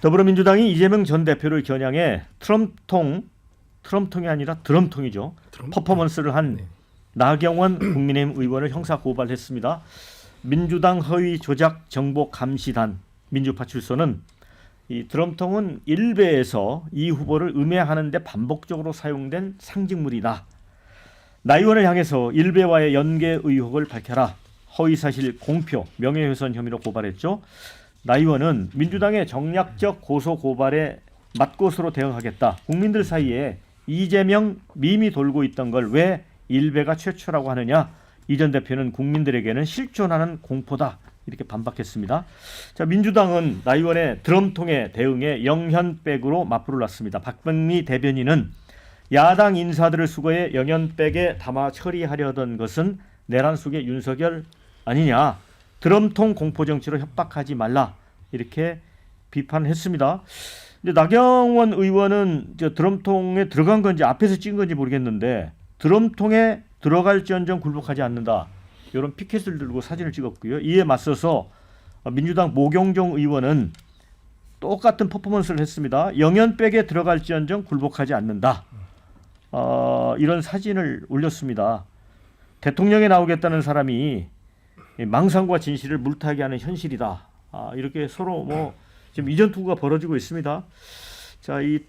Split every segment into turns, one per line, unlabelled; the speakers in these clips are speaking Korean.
더불어민주당이 이재명 전 대표를 겨냥해 트럼통이 아니라 드럼통이죠. 퍼포먼스를 한 나경원 국민의힘 의원을 형사 고발했습니다. 민주당 허위 조작 정보 감시단 민주파 출소는 이 드럼통은 일베에서 이 후보를 음해하는 데 반복적으로 사용된 상징물이다. 나 의원을 향해서 일베와의 연계 의혹을 밝혀라. 허위사실 공표, 명예훼손 혐의로 고발했죠. 나 의원은 민주당의 정략적 고소 고발에 맞고소로 대응하겠다. 국민들 사이에 이재명 밈이 돌고 있던 걸 왜 일베가 최초라고 하느냐. 이 전 대표는 국민들에게는 실존하는 공포다. 이렇게 반박했습니다. 자, 민주당은 나 의원의 드럼통에 대응해 영현백으로 맞불을 놨습니다. 박병미 대변인은 야당 인사들을 수거해 영현백에 담아 처리하려던 것은 내란 속의 윤석열 아니냐. 드럼통 공포정치로 협박하지 말라. 이렇게 비판했습니다. 근데 나경원 의원은 드럼통에 들어간 건지 앞에서 찍은 건지 모르겠는데 드럼통에 들어갈지언정 굴복하지 않는다. 이런 피켓을 들고 사진을 찍었고요. 이에 맞서서 민주당 모경종 의원은 똑같은 퍼포먼스를 했습니다. 영연백에 들어갈지언정 굴복하지 않는다. 이런 사진을 올렸습니다. 대통령에 나오겠다는 사람이 망상과 진실을 물타기 하는 현실이다. 이렇게 서로 지금 이전 투구가 벌어지고 있습니다. 자, 이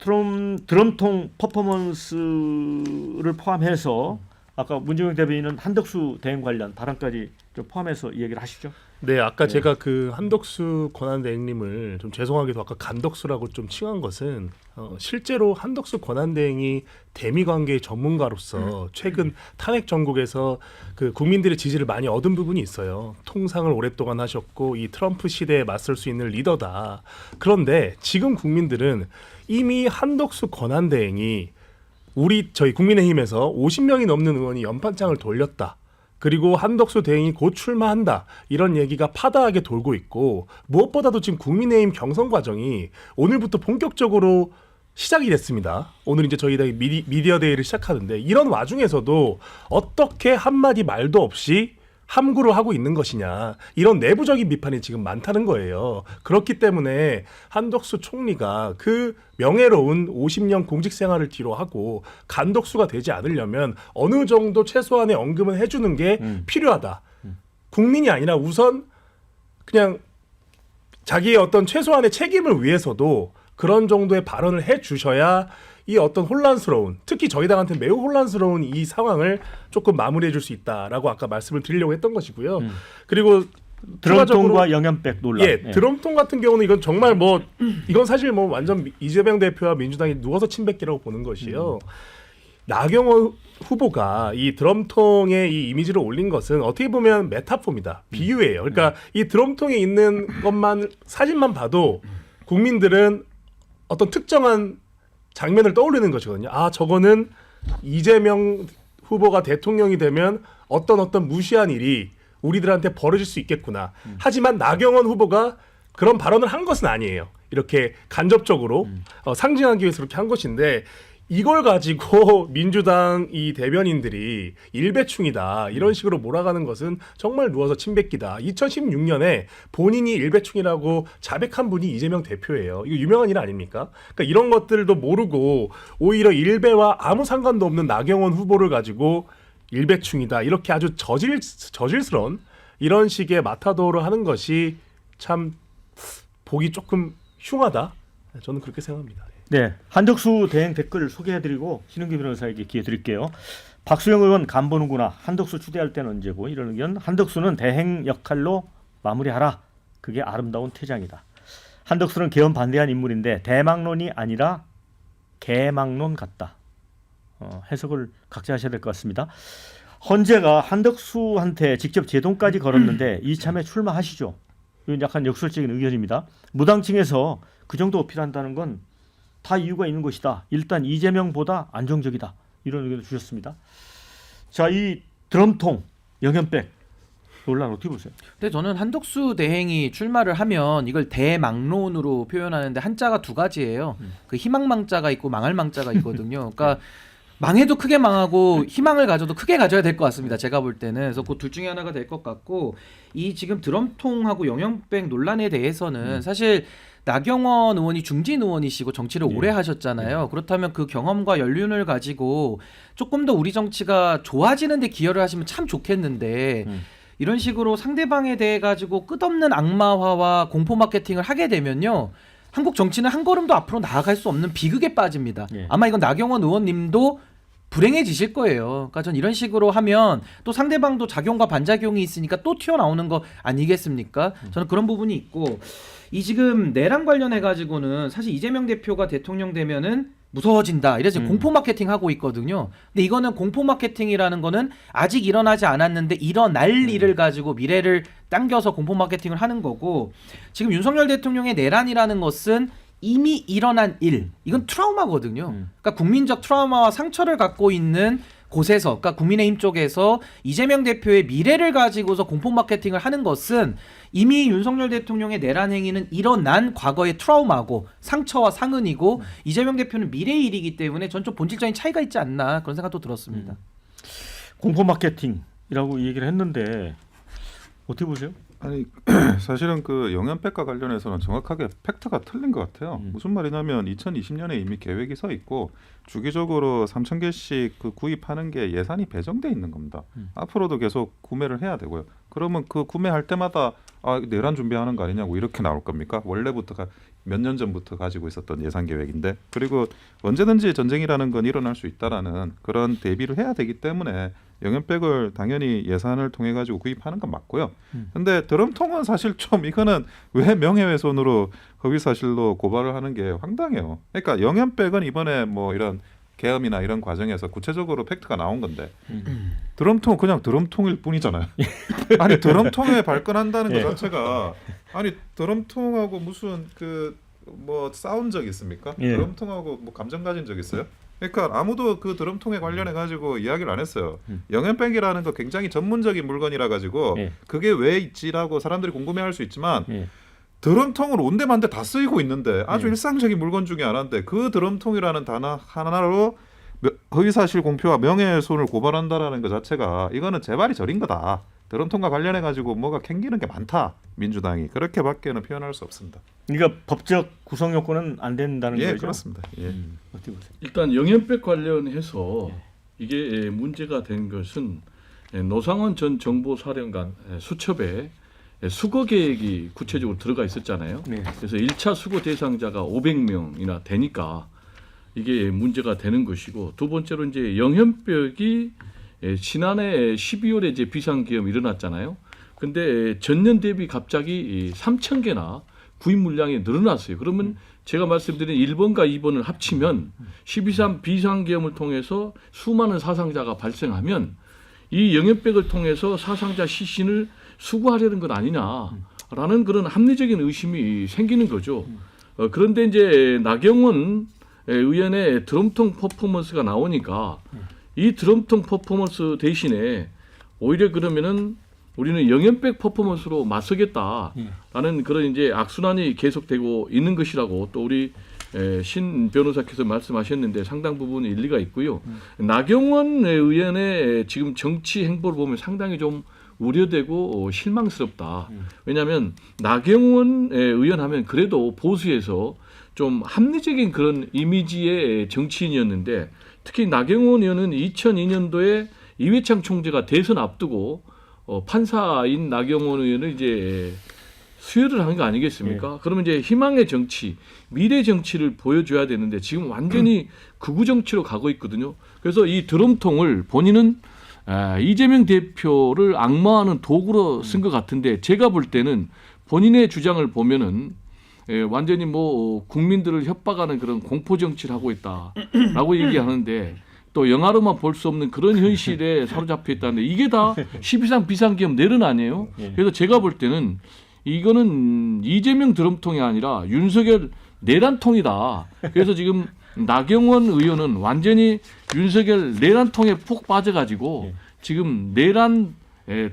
드럼통 퍼포먼스를 포함해서 아까 문재인 대변인은 한덕수 대행 관련 발언까지 좀 포함해서 이야기를 하시죠.
네, 아까 제가 그 한덕수 권한대행님을 좀 죄송하게도 아까 간덕수라고 좀 칭한 것은 실제로 한덕수 권한대행이 대미관계 전문가로서 최근 탄핵 전국에서 그 국민들의 지지를 많이 얻은 부분이 있어요. 통상을 오랫동안 하셨고 이 트럼프 시대에 맞설 수 있는 리더다. 그런데 지금 국민들은 이미 한덕수 권한대행이 저희 국민의힘에서 50명이 넘는 의원이 연판장을 돌렸다. 그리고 한덕수 대행이 곧 출마한다. 이런 얘기가 파다하게 돌고 있고 무엇보다도 지금 국민의힘 경선 과정이 오늘부터 본격적으로 시작이 됐습니다. 오늘 이제 저희 미디어 데이를 시작하는데 이런 와중에서도 어떻게 한마디 말도 없이 함구를 하고 있는 것이냐. 이런 내부적인 비판이 지금 많다는 거예요. 그렇기 때문에 한덕수 총리가 그 명예로운 50년 공직 생활을 뒤로하고 간덕수가 되지 않으려면 어느 정도 최소한의 언급은 해주는 게 필요하다. 국민이 아니라 우선 그냥 자기의 어떤 최소한의 책임을 위해서도 그런 정도의 발언을 해주셔야 이 어떤 혼란스러운, 특히 저희 당한테 매우 혼란스러운 이 상황을 조금 마무리해 줄 수 있다라고 아까 말씀을 드리려고 했던 것이고요. 그리고
드럼통과 영연백 논란.
드럼통 같은 경우는 이건 정말 이건 사실 완전 이재명 대표와 민주당이 누워서 침뱉기라고 보는 것이요. 나경원 후보가 이 드럼통에 이 이미지를 올린 것은 어떻게 보면 메타포입니다. 비유예요. 그러니까 이 드럼통에 있는 것만 사진만 봐도 국민들은 어떤 특정한 장면을 떠올리는 것이거든요. 저거는 이재명 후보가 대통령이 되면 어떤 무시한 일이 우리들한테 벌어질 수 있겠구나. 하지만 나경원 후보가 그런 발언을 한 것은 아니에요. 이렇게 간접적으로 상징하기 위해서 그렇게 한 것인데 이걸 가지고 민주당 이 대변인들이 일배충이다 이런 식으로 몰아가는 것은 정말 누워서 침뱉기다. 2016년에 본인이 일배충이라고 자백한 분이 이재명 대표예요. 이거 유명한 일 아닙니까? 그러니까 이런 것들도 모르고 오히려 일배와 아무 상관도 없는 나경원 후보를 가지고 일배충이다 이렇게 아주 저질스러운 이런 식의 마타도를 하는 것이 참 보기 조금 흉하다. 저는 그렇게 생각합니다.
네, 한덕수 대행 댓글 소개해드리고 신은규 변호사에게 기회 드릴게요. 박수영 의원 간 보는구나. 한덕수 추대할 때는 언제고 이런 의견. 한덕수는 대행 역할로 마무리하라. 그게 아름다운 퇴장이다. 한덕수는 개헌 반대한 인물인데 대망론이 아니라 개망론 같다. 해석을 각자 하셔야 될 것 같습니다. 헌재가 한덕수한테 직접 제동까지 걸었는데 이참에 출마하시죠. 이건 약간 역설적인 의견입니다. 무당층에서 그 정도 어필한다는 건 다 이유가 있는 것이다. 일단 이재명보다 안정적이다. 이런 의견을 주셨습니다. 자, 이 드럼통, 영연백 논란 어떻게 보세요?
근데 저는 한덕수 대행이 출마를 하면 이걸 대망론으로 표현하는데 한자가 두 가지예요. 그 희망망자가 있고 망할망자가 있거든요. 그러니까 망해도 크게 망하고 희망을 가져도 크게 가져야 될 것 같습니다. 제가 볼 때는. 그래서 그 둘 중에 하나가 될 것 같고 이 지금 드럼통하고 영연백 논란에 대해서는 사실 나경원 의원이 중진 의원이시고 정치를 오래 하셨잖아요. 그렇다면 그 경험과 연륜을 가지고 조금 더 우리 정치가 좋아지는 데 기여를 하시면 참 좋겠는데 이런 식으로 상대방에 대해 가지고 끝없는 악마화와 공포 마케팅을 하게 되면요. 한국 정치는 한 걸음도 앞으로 나아갈 수 없는 비극에 빠집니다.
예.
아마 이건 나경원 의원님도 불행해지실 거예요. 그러니까 전 이런 식으로 하면 또 상대방도 작용과 반작용이 있으니까 또 튀어나오는 거 아니겠습니까? 저는 그런 부분이 있고 이 지금 내란 관련해 가지고는 사실 이재명 대표가 대통령 되면은 무서워진다. 이래서 지금 공포 마케팅 하고 있거든요. 근데 이거는 공포 마케팅이라는 거는 아직 일어나지 않았는데 일어날 일을 가지고 미래를 당겨서 공포 마케팅을 하는 거고 지금 윤석열 대통령의 내란이라는 것은 이미 일어난 일. 이건 트라우마거든요. 그러니까 국민적 트라우마와 상처를 갖고 있는 곳에서, 그러니까 국민의힘 쪽에서 이재명 대표의 미래를 가지고서 공포 마케팅을 하는 것은 이미 윤석열 대통령의 내란 행위는 일어난 과거의 트라우마고 상처와 상흔이고 이재명 대표는 미래의 일이기 때문에 전 좀 본질적인 차이가 있지 않나 그런 생각도 들었습니다.
공포 마케팅이라고 얘기를 했는데 어떻게 보세요?
아니 사실은 그 영연백과 관련해서는 정확하게 팩트가 틀린 것 같아요. 무슨 말이냐면 2020년에 이미 계획이 서 있고 주기적으로 3,000개씩 그 구입하는 게 예산이 배정돼 있는 겁니다. 앞으로도 계속 구매를 해야 되고요. 그러면 그 구매할 때마다 내란 준비하는 거 아니냐고 이렇게 나올 겁니까? 원래부터 몇 년 전부터 가지고 있었던 예산 계획인데 그리고 언제든지 전쟁이라는 건 일어날 수 있다라는 그런 대비를 해야 되기 때문에 영연백을 당연히 예산을 통해 가지고 구입하는 건 맞고요. 근데 드럼통은 사실 좀 이거는 왜 명예훼손으로 허위사실로 고발을 하는 게 황당해요. 그러니까 영연백은 이번에 뭐 이런 계엄이나 이런 과정에서 구체적으로 팩트가 나온 건데 드럼통은 그냥 드럼통일 뿐이잖아요. 아니 드럼통에 발끈한다는 것 자체가 아니 드럼통하고 무슨 그 뭐 싸운 적 있습니까?
예.
드럼통하고 뭐 감정 가진 적 있어요? 그러니까 아무도 그 드럼통에 관련해 가지고 이야기를 안 했어요. 영연백이라는 거 굉장히 전문적인 물건이라 가지고 그게 왜 있지라고 사람들이 궁금해할 수 있지만 드럼통은 온데만데 다 쓰이고 있는데 아주 일상적인 물건 중에 하나인데 그 드럼통이라는 단어 하나로 허위사실 공표와 명예훼손을 고발한다라는 것 자체가 이거는 제발이 저린 거다. 드럼통과 관련해 가지고 뭐가 캥기는 게 많다. 민주당이 그렇게밖에는 표현할 수 없습니다.
그러니까 법적 구성 요건은 안 된다는 거죠?
그렇습니다.
어떻게 보세요?
일단 영연백 관련해서 이게 문제가 된 것은 노상원 전 정보사령관 수첩에 수거 계획이 구체적으로 들어가 있었잖아요. 그래서 1차 수거 대상자가 500명이나 되니까 이게 문제가 되는 것이고 두 번째로 이제 영연백이 지난해 12월에 이제 비상계엄 일어났잖아요. 근데 전년 대비 갑자기 3,000개나 구입 물량이 늘어났어요. 그러면 제가 말씀드린 1번과 2번을 합치면 12.3 비상계엄을 통해서 수많은 사상자가 발생하면 이 영연백을 통해서 사상자 시신을 수거하려는 것 아니냐라는 그런 합리적인 의심이 생기는 거죠. 그런데 이제 나경원 의원의 드럼통 퍼포먼스가 나오니까 이 드럼통 퍼포먼스 대신에 오히려 그러면은 우리는 영연백 퍼포먼스로 맞서겠다라는 그런 이제 악순환이 계속되고 있는 것이라고 또 우리 신 변호사께서 말씀하셨는데 상당 부분 일리가 있고요. 나경원 의원의 지금 정치 행보를 보면 상당히 좀 우려되고 실망스럽다. 왜냐하면 나경원 의원하면 그래도 보수에서 좀 합리적인 그런 이미지의 정치인이었는데 특히 나경원 의원은 2002년도에 이회창 총재가 대선 앞두고 판사인 나경원 의원을 이제 수혈을 한 거 아니겠습니까? 그러면 이제 희망의 정치, 미래 정치를 보여줘야 되는데 지금 완전히 극우 정치로 가고 있거든요. 그래서 이 드럼통을 본인은 이재명 대표를 악마하는 도구로 쓴 것 같은데 제가 볼 때는 본인의 주장을 보면은 완전히 뭐 국민들을 협박하는 그런 공포 정치를 하고 있다라고 얘기하는데 또 영화로만 볼 수 없는 그런 현실에 사로잡혀 있다는데 이게 다 12.3 비상계엄 내란 아니에요? 그래서 제가 볼 때는 이거는 이재명 드럼통이 아니라 윤석열 내란통이다. 그래서 지금 나경원 의원은 완전히 윤석열 내란통에 푹 빠져가지고 지금 내란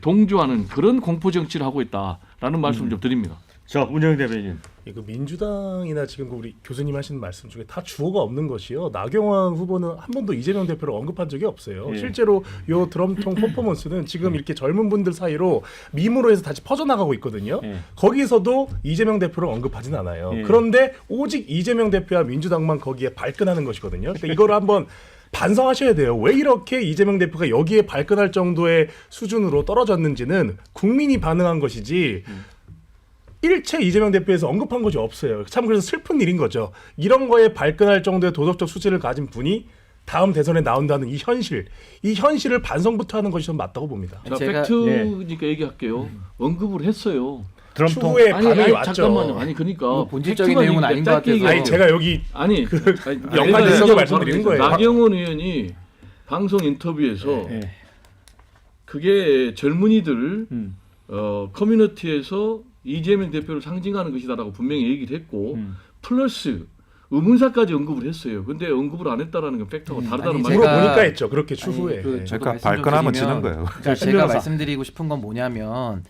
동조하는 그런 공포 정치를 하고 있다라는 말씀을 좀 드립니다.
자, 문정인 대변인,
그 민주당이나 지금 우리 교수님 하시는 말씀 중에 다 주어가 없는 것이요. 나경원 후보는 한 번도 이재명 대표를 언급한 적이 없어요.
예.
실제로 요 드럼통 퍼포먼스는 지금 이렇게 젊은 분들 사이로 밈으로 해서 다시 퍼져나가고 있거든요.
예.
거기서도 이재명 대표를 언급하진 않아요.
예.
그런데 오직 이재명 대표와 민주당만 거기에 발끈하는 것이거든요. 그러니까 이거를 한번 반성하셔야 돼요. 왜 이렇게 이재명 대표가 여기에 발끈할 정도의 수준으로 떨어졌는지는 국민이 반응한 것이지 일체 이재명 대표에서 언급한 것이 없어요. 참 그래서 슬픈 일인 거죠. 이런 거에 발끈할 정도의 도덕적 수준을 가진 분이 다음 대선에 나온다는 이 현실을 반성부터 하는 것이 좀 맞다고 봅니다.
자,
제가-
팩트니까 얘기할게요. 언급을 했어요.
드럼통
추후에 반응이 왔죠.
잠깐만요. 아니 그러니까
뭐 본질적인
팩트가
내용은
얘기니까
아닌 것
짧게
같아서.
얘기해요.
아니 제가 여기
아니
연관
내가
있어서
얘기하고
말씀드리는 거예요.
나경원 의원이 방송 인터뷰에서
예.
그게 젊은이들
음.
커뮤니티에서 이재명 대표를 상징하는 것이다라고 분명히 얘기를 했고
음.
플러스 의문사까지 언급을 했어요. 근데 언급을 안 했다라는 건 팩트하고 다르다는
아니,
말이에요.
제가-
물어보니까 했죠. 그렇게 추후에.
아니, 그 저도
그러니까
말씀 좀
발끈하면
드리면
지는 거예요.
자,
제가
변호사.
말씀드리고 싶은 건 뭐냐면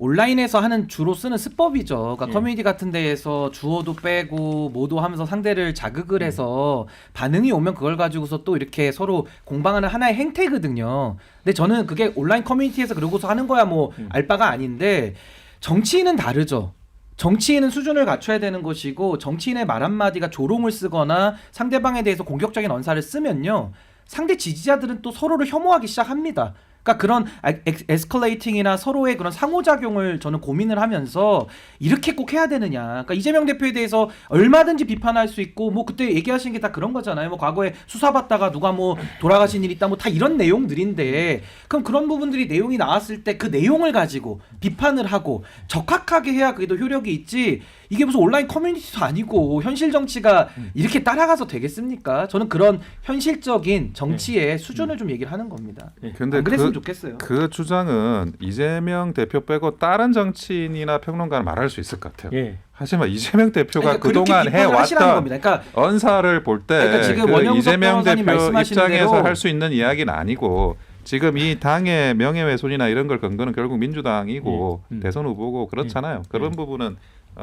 온라인에서 하는 주로 쓰는 수법이죠. 그러니까
예.
커뮤니티 같은 데에서 주어도 빼고 뭐도 하면서 상대를 자극을 해서 반응이 오면 그걸 가지고서 또 이렇게 서로 공방하는 하나의 행태거든요. 근데 저는 그게 온라인 커뮤니티에서 그러고서 하는 거야 뭐 알바가 아닌데 정치인은 다르죠. 정치인은 수준을 갖춰야 되는 것이고 정치인의 말 한마디가 조롱을 쓰거나 상대방에 대해서 공격적인 언사를 쓰면요. 상대 지지자들은 또 서로를 혐오하기 시작합니다. 그러니까 그런 에스컬레이팅이나 서로의 그런 상호작용을 저는 고민을 하면서 이렇게 꼭 해야 되느냐. 그러니까 이재명 대표에 대해서 얼마든지 비판할 수 있고 뭐 그때 얘기하신 게 다 그런 거잖아요. 뭐 과거에 수사받다가 누가 뭐 돌아가신 일 있다 뭐 다 이런 내용들인데 그럼 그런 부분들이 내용이 나왔을 때 그 내용을 가지고 비판을 하고 적합하게 해야 그게 더 효력이 있지. 이게 무슨 온라인 커뮤니티도 아니고 현실 정치가 이렇게 따라가서 되겠습니까? 저는 그런 현실적인 정치의 수준을 좀 얘기를 하는 겁니다.
근데
안 그랬으면 좋겠어요.
그 주장은 이재명 대표 빼고 다른 정치인이나 평론가는 말할 수 있을 것 같아요.
예.
하지만 이재명 대표가
그러니까 그렇게
그동안
비판을 하시라는
해왔던
겁니다. 그러니까
언사를 볼 때
그러니까 지금
그
원영석
이재명
변호사님
대표
말씀하시는
입장에서
대로
할 수 있는 이야기는 아니고 지금 이 당의 명예훼손이나 이런 걸 근거는 결국 민주당이고 대선 후보고 그렇잖아요. 그런 부분은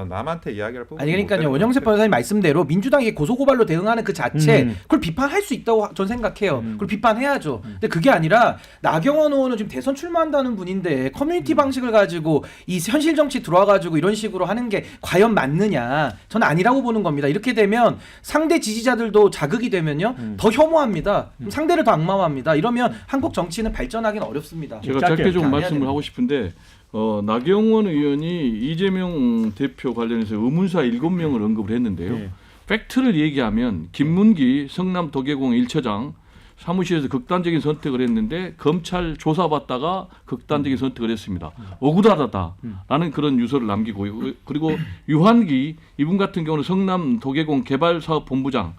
남한테 이야기할 부분.
아니 그러니까요. 원영석 변호사님 말씀대로 민주당이 고소고발로 대응하는 그 자체 그걸 비판할 수 있다고 전 생각해요. 그걸 비판해야죠. 근데 그게 아니라 나경원 의원은 지금 대선 출마한다는 분인데 커뮤니티 방식을 가지고 이 현실 정치 들어와가지고 이런 식으로 하는 게 과연 맞느냐? 저는 아니라고 보는 겁니다. 이렇게 되면 상대 지지자들도 자극이 되면요 더 혐오합니다. 그럼 상대를 더 악마화합니다. 이러면 한국 정치는 발전하기는 어렵습니다.
제가
짧게
짧게 좀
안 해야
말씀을
됩니다.
하고 싶은데 나경원 의원이 이재명 대표 관련해서 의문사 7명을 언급을 했는데요.
예.
팩트를 얘기하면 김문기 성남 도계공 1처장 사무실에서 극단적인 선택을 했는데 검찰 조사받다가 극단적인 선택을 했습니다. 억울하다라는 그런 유서를 남기고 그리고 유한기 이분 같은 경우는 성남 도계공 개발사업본부장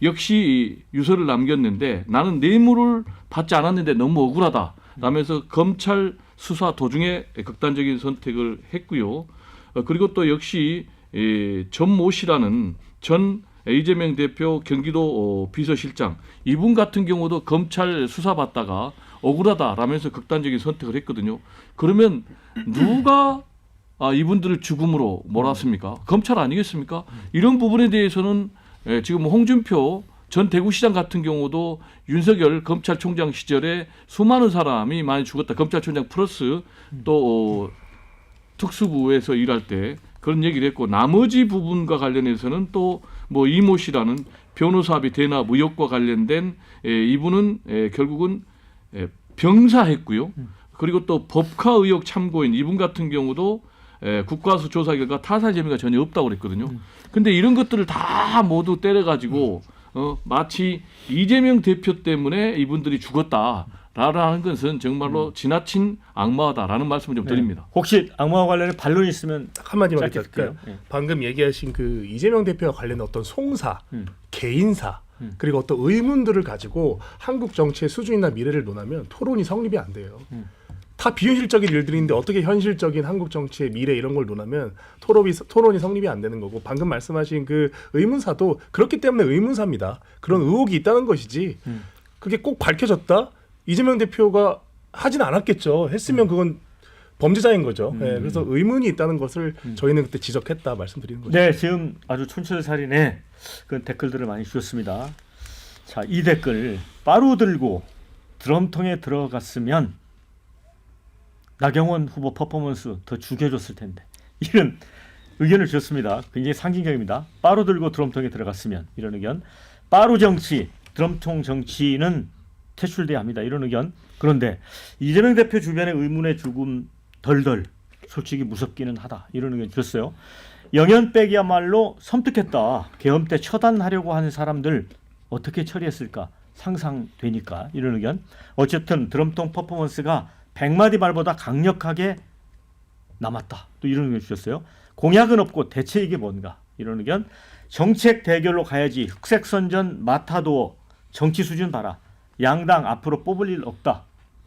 역시 유서를 남겼는데 나는 뇌물을 받지 않았는데 너무 억울하다 라면서 검찰 수사 도중에 극단적인 선택을 했고요. 그리고 또 역시 전모 씨라는 전 이재명 대표 경기도 비서실장 이분 같은 경우도 검찰 수사받다가 억울하다라면서 극단적인 선택을 했거든요. 그러면 누가 이분들을 죽음으로 몰았습니까? 검찰 아니겠습니까? 이런 부분에 대해서는 지금 홍준표 전 대구시장 같은 경우도 윤석열 검찰총장 시절에 수많은 사람이 많이 죽었다. 검찰총장 플러스 또 특수부에서 일할 때 그런 얘기를 했고 나머지 부분과 관련해서는 또 뭐 이모 씨라는 변호사비 대납 의혹과 관련된 이분은 결국은 병사했고요. 그리고 또 법카 의혹 참고인 이분 같은 경우도 국가수 조사 결과 타살 혐의가 전혀 없다고 그랬거든요. 근데 이런 것들을 다 모두 때려가지고 마치 이재명 대표 때문에 이분들이 죽었다라는 것은 정말로 지나친 악마다라는 말씀을 좀 드립니다.
혹시 악마와 관련해 반론이 있으면
딱 한마디만
짧게
드릴게요.
듣게요. 예.
방금 얘기하신 그 이재명 대표와 관련된 어떤 송사,
음.
개인사 그리고 어떤 의문들을 가지고 한국 정치의 수준이나 미래를 논하면 토론이 성립이 안 돼요. 다 비현실적인 일들인데 어떻게 현실적인 한국 정치의 미래 이런 걸 논하면 토론이 성립이 안 되는 거고 방금 말씀하신 그 의문사도 그렇기 때문에 의문사입니다. 그런 의혹이 있다는 것이지 그게 꼭 밝혀졌다? 이재명 대표가 하진 않았겠죠. 했으면 그건 범죄자인 거죠. 예, 그래서 의문이 있다는 것을 저희는 그때 지적했다 말씀드리는 거죠.
네, 지금 아주 촌철살인의 그 댓글들을 많이 주셨습니다. 자, 이 댓글 빠루 들고 드럼통에 들어갔으면 나경원 후보 퍼포먼스 더 죽여줬을 텐데 이런 의견을 주셨습니다. 굉장히 상징적입니다. 빠루 들고 드럼통에 들어갔으면 이런 의견. 빠루 정치, 드럼통 정치는 퇴출돼야 합니다. 이런 의견. 그런데 이재명 대표 주변의 의문의 조금 덜덜 솔직히 무섭기는 하다. 이런 의견 주셨어요. 영연백이야말로 섬뜩했다. 계엄 때 처단하려고 하는 사람들 어떻게 처리했을까 상상되니까 이런 의견. 어쨌든 드럼통 퍼포먼스가 100마디 말보다 강력하게 남았다. 또 이런 의견 주셨어요. 공약은 없고 대책이 뭔가 이런 의견. 정책 대결로 가야지 흑색 선전 마타도어 정치 수준 봐라. 양당 앞으로 뽑을 일 없다.